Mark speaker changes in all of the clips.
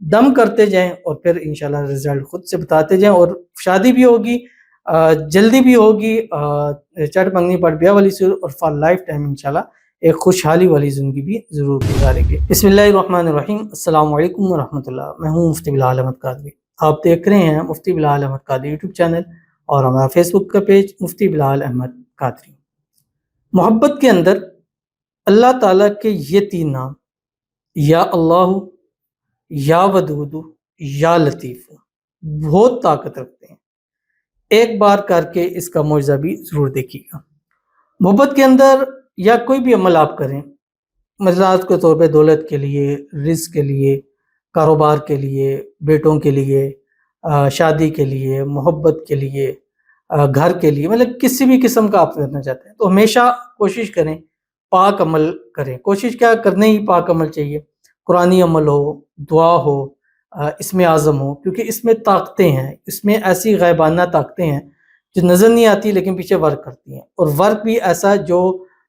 Speaker 1: دم کرتے جائیں اور پھر انشاءاللہ رزلٹ خود سے بتاتے جائیں، اور شادی بھی ہوگی جلدی بھی ہوگی، چٹ منگنی پڑ بیاہ والی صورت، اور فار لائف ٹائم انشاءاللہ ایک خوشحالی والی زندگی بھی ضرور گزاریں گے۔ بسم اللہ الرحمن الرحیم، السلام علیکم ورحمۃ اللہ۔ میں ہوں مفتی بلال احمد قادری، آپ دیکھ رہے ہیں مفتی بلال احمد قادری یوٹیوب چینل اور ہمارا فیس بک کا پیج مفتی بلال احمد قادری۔ محبت کے اندر اللہ تعالیٰ کے یہ تین نام، یا اللہ، یا ودود، یا لطیف، بہت طاقت رکھتے ہیں۔ ایک بار کر کے اس کا معجزہ بھی ضرور دیکھیے گا۔ محبت کے اندر یا کوئی بھی عمل آپ کریں، مثلاً کے طور پہ دولت کے لیے، رزق کے لیے، کاروبار کے لیے، بیٹوں کے لیے، شادی کے لیے، محبت کے لیے، گھر کے لیے، مطلب کسی بھی قسم کا آپ کرنا چاہتے ہیں تو ہمیشہ کوشش کریں پاک عمل کریں۔ کوشش کیا کرنے ہی پاک عمل چاہیے، قرآنی عمل ہو، دعا ہو، اسم اعظم ہو، کیونکہ اس میں طاقتیں ہیں، اس میں ایسی غیبانہ طاقتیں ہیں جو نظر نہیں آتی لیکن پیچھے ورک کرتی ہیں، اور ورک بھی ایسا جو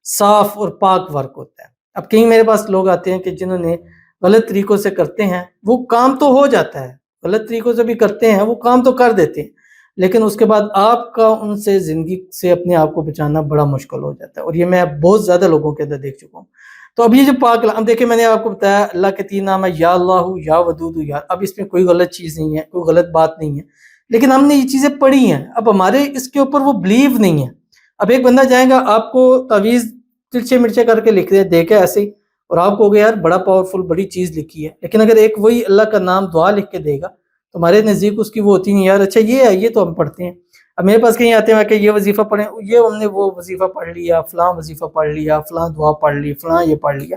Speaker 1: صاف اور پاک ورک ہوتا ہے۔ اب کہیں میرے پاس لوگ آتے ہیں کہ جنہوں نے غلط طریقوں سے کرتے ہیں، وہ کام تو ہو جاتا ہے، غلط طریقوں سے بھی کرتے ہیں، وہ کام تو کر دیتے ہیں، لیکن اس کے بعد آپ کا ان سے زندگی سے اپنے آپ کو بچانا بڑا مشکل ہو جاتا ہے، اور یہ میں بہت زیادہ لوگوں کے اندر دیکھ چکا ہوں۔ تو اب یہ جو پاک، اب دیکھیں میں نے آپ کو بتایا اللہ کے تین نام ہے، یا اللہ، یا ودود، یا، اب اس میں کوئی غلط چیز نہیں ہے، کوئی غلط بات نہیں ہے، لیکن ہم نے یہ چیزیں پڑھی ہیں، اب ہمارے اس کے اوپر وہ بلیو نہیں ہے۔ اب ایک بندہ جائے گا آپ کو تعویذ تلچے مرچے کر کے لکھ دے کے ایسے ہی، اور آپ کو یار بڑا پاورفل بڑی چیز لکھی ہے، لیکن اگر ایک وہی اللہ کا نام دعا لکھ کے دے گا تو ہمارے نزدیک اس کی وہ ہوتی نہیں، یار اچھا یہ ہے، یہ تو ہم پڑھتے ہیں۔ اب میرے پاس کہیں آتے ہیں کہ یہ وظیفہ پڑھیں، یہ ہم نے وہ وظیفہ پڑھ لیا، فلاں وظیفہ پڑھ لیا، فلاں دعا پڑھ لی، فلاں یہ پڑھ لیا،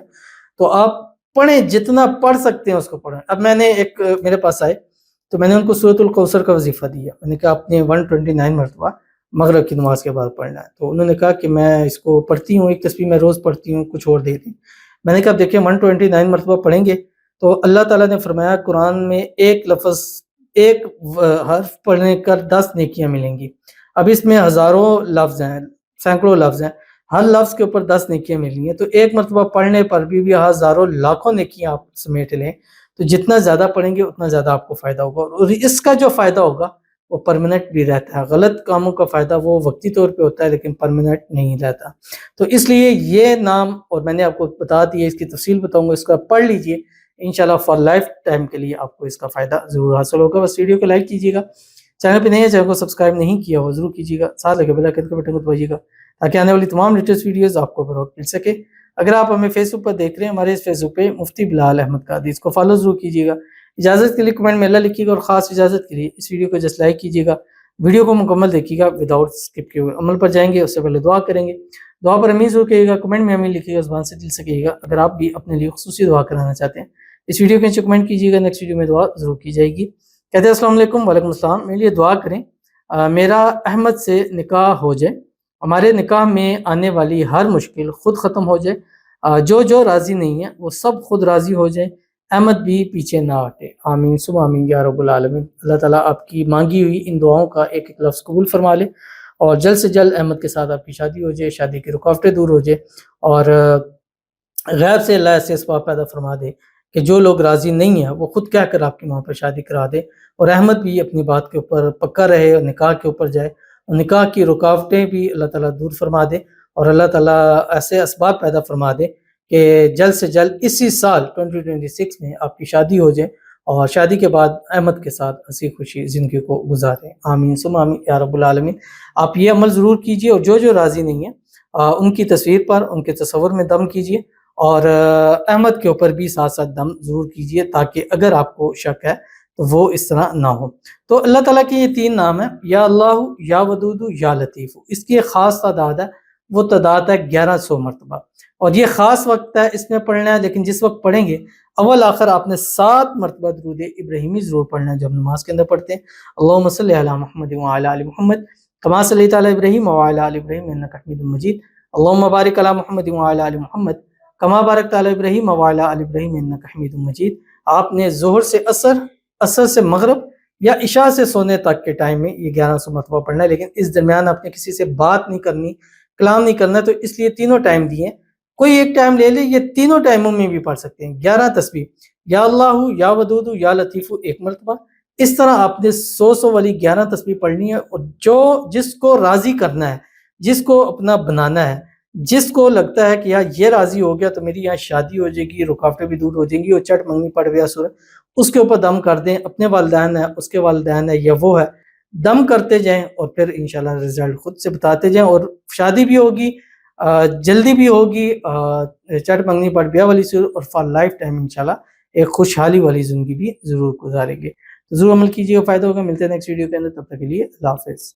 Speaker 1: تو آپ پڑھیں، جتنا پڑھ سکتے ہیں اس کو پڑھیں۔ اب میں نے ایک میرے پاس آئے تو میں نے ان کو سورۃ الکوثر کا وظیفہ دیا، میں نے کہا آپ نے 129 مرتبہ مغرب کی نماز کے بعد پڑھنا ہے، تو انہوں نے کہا کہ میں اس کو پڑھتی ہوں، ایک تسبیح میں روز پڑھتی ہوں، کچھ اور دے دیں۔ میں نے کہا دیکھیں 129 مرتبہ پڑھیں گے تو اللہ تعالیٰ نے فرمایا قرآن میں ایک لفظ، ایک حرف پڑھنے کر 10 نیکیاں ملیں گی۔ اب اس میں ہزاروں لفظ ہیں، سینکڑوں لفظ ہیں، ہر لفظ کے اوپر 10 نیکیاں ملیں گی، تو ایک مرتبہ پڑھنے پر بھی ہزاروں لاکھوں نیکیاں آپ سمیٹ لیں، تو جتنا زیادہ پڑھیں گے اتنا زیادہ آپ کو فائدہ ہوگا، اور اس کا جو فائدہ ہوگا وہ پرماننٹ بھی رہتا ہے۔ غلط کاموں کا فائدہ وہ وقتی طور پہ ہوتا ہے لیکن پرماننٹ نہیں رہتا۔ تو اس لیے یہ نام، اور میں نے آپ کو بتا دیا، اس کی تفصیل بتاؤں گا، اس کا پڑھ لیجئے، انشاءاللہ فار لائف ٹائم کے لیے آپ کو اس کا فائدہ ضرور حاصل ہوگا۔ بس ویڈیو کو لائک کیجیے گا، چینل پہ نہیں ہے چینل کو سبسکرائب نہیں کیا ہو ضرور کیجیے گا، ساتھ لگے بیل آئکن کے بٹن کو دبائیے گا تاکہ آنے والی تمام لیٹسٹ ویڈیوز آپ کو بروقت مل سکے۔ اگر آپ ہمیں فیس بک پر دیکھ رہے ہیں، ہمارے اس فیس بک پہ مفتی بلال احمد قادری، اس کو فالو ضرور کیجیے گا۔ اجازت کے لیے کمنٹ میں اللہ لکھیے گا، اور خاص اجازت کے لیے اس ویڈیو کو جسٹ لائک کیجیے گا، ویڈیو کو مکمل دیکھیے گا وداؤٹ اسکپ کیے ہوئے۔ عمل پر جائیں گے اس سے پہلے دعا کریں گے، دعا پر امین ضرور کہیے گا، کمنٹ میں امین لکھیے گا، زبان سے دل سے کہیے گا۔ اگر آپ بھی اپنے لیے خصوصی دعا کرانا چاہتے ہیں اس ویڈیو کے نیچے کمنٹ کیجیے گا، نیکسٹ ویڈیو میں دعا ضرور کی جائے گی۔ کہتے ہیں السلام علیکم، وعلیکم السلام، میرے لیے دعا کریں میرا احمد سے نکاح ہو جائے، ہمارے نکاح میں آنے والی ہر مشکل خود ختم ہو جائے، جو راضی نہیں ہے وہ سب خود راضی ہو جائے، احمد بھی پیچھے نہ ہٹے، آمین ثم آمین یا رب العالمین۔ اللہ تعالیٰ آپ کی مانگی ہوئی ان دعاؤں کا ایک ایک لفظ قبول فرما لے، اور جلد سے جلد احمد کے ساتھ آپ کی شادی ہو جائے، شادی کی رکاوٹیں دور ہو جائے، اور غیب سے اللہ ایسے اسباب پیدا فرما دے کہ جو لوگ راضی نہیں ہیں وہ خود کہہ کر آپ کی وہاں پر شادی کرا دے، اور احمد بھی اپنی بات کے اوپر پکا رہے اور نکاح کے اوپر جائے، اور نکاح کی رکاوٹیں بھی اللہ تعالیٰ دور فرما دے، اور اللہ تعالیٰ ایسے اسباب پیدا فرما دے کہ جلد سے جلد اسی سال 2026 میں آپ کی شادی ہو جائے، اور شادی کے بعد احمد کے ساتھ ہنسی خوشی زندگی کو گزاریں، آمین ثم آمین یا رب العالمین۔ آپ یہ عمل ضرور کیجئے، اور جو راضی نہیں ہیں ان کی تصویر پر ان کے تصور میں دم کیجئے، اور احمد کے اوپر بھی ساتھ ساتھ دم ضرور کیجئے، تاکہ اگر آپ کو شک ہے تو وہ اس طرح نہ ہو۔ تو اللہ تعالیٰ کے یہ تین نام ہیں، یا اللہ، یا ودود، یا لطیف، اس کی ایک خاص تعداد ہے، وہ تعداد ہے 1100 مرتبہ، اور یہ خاص وقت ہے اس میں پڑھنا ہے، لیکن جس وقت پڑھیں گے اول آخر آپ نے 7 مرتبہ درود ابراہیمی ضرور پڑھنا ہے جو ہم نماز کے اندر پڑھتے ہیں۔ اللہم صلی علی محمد وعلی آل محمد کما صلیت علی ابراہیم وعلی آل ابراہیم انک حمید مجید، اللہم بارک علی محمد وعلی آل محمد کما بارکت علی ابراہیم وعلی آل ابراہیم انک حمید مجید۔ آپ نے ظہر سے عصر، عصر سے مغرب، یا عشاء سے سونے تک کے ٹائم میں یہ 1100 مرتبہ پڑھنا ہے، لیکن اس درمیان آپ نے کسی سے بات نہیں کرنی، کلام نہیں کرنا، تو اس لیے تینوں ٹائم دیے ہیں، کوئی ایک ٹائم لے لے، یہ تینوں ٹائموں میں بھی پڑھ سکتے ہیں 11 تسبیح، یا اللہ یا ودود یا لطیف ایک مرتبہ. اس طرح آپ نے 100 والی 11 تسبیح پڑھنی ہے، اور جس کو راضی کرنا ہے، جس کو اپنا بنانا ہے، جس کو لگتا ہے کہ یار یہ راضی ہو گیا تو میری یہاں شادی ہو جائے گی، رکاوٹیں بھی دور ہو جائیں گی، اور چٹ منگنی پڑھ گیا سورہ، اس کے اوپر دم کر دیں. اپنے والدین ہیں، اس کے والدین ہے، یا وہ ہے، دم کرتے جائیں اور پھر انشاءاللہ رزلٹ خود سے بتاتے جائیں. اور شادی بھی ہوگی، جلدی بھی ہوگی، چٹ منگنی پڑھ بیاہ والی صورت، اور فار لائف ٹائم انشاءاللہ ایک خوشحالی والی زندگی بھی ضرور گزاریں گے. ضرور عمل کیجیے، فائدہ ہوگا. ملتے ہیں نیکسٹ ویڈیو کے اندر، تب تک کے لیے اللہ حافظ.